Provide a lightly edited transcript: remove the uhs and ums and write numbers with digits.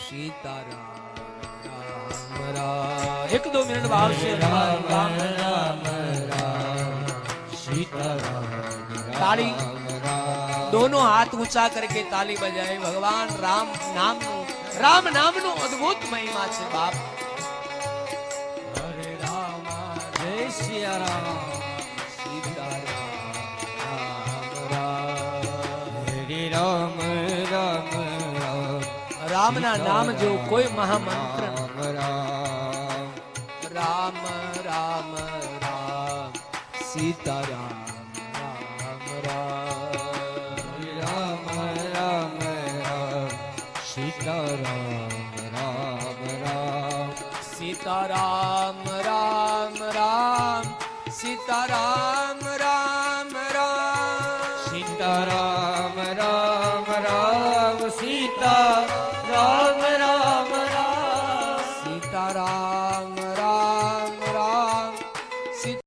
સીતારામ રામ રામ. એક દો મિનિટ વાવશે. રામ રામ રામ રામ सीताराम ताली दोनों हाथ ऊंचा करके ताली बजाए. भगवान राम नाम नो अद्भुत महिमा છે બાપ. हरे राम जय सिया राम सीताराम राम राम. हरे राम राम राम राम ના નામ જો કોઈ મહામંત્ર. રામ રામ રામ सीताराम राम राम. राम राम राम सीताराम राम राम. सीताराम राम राम सीताराम राम राम. सीताराम राम राम सीताराम राम राम. सीताराम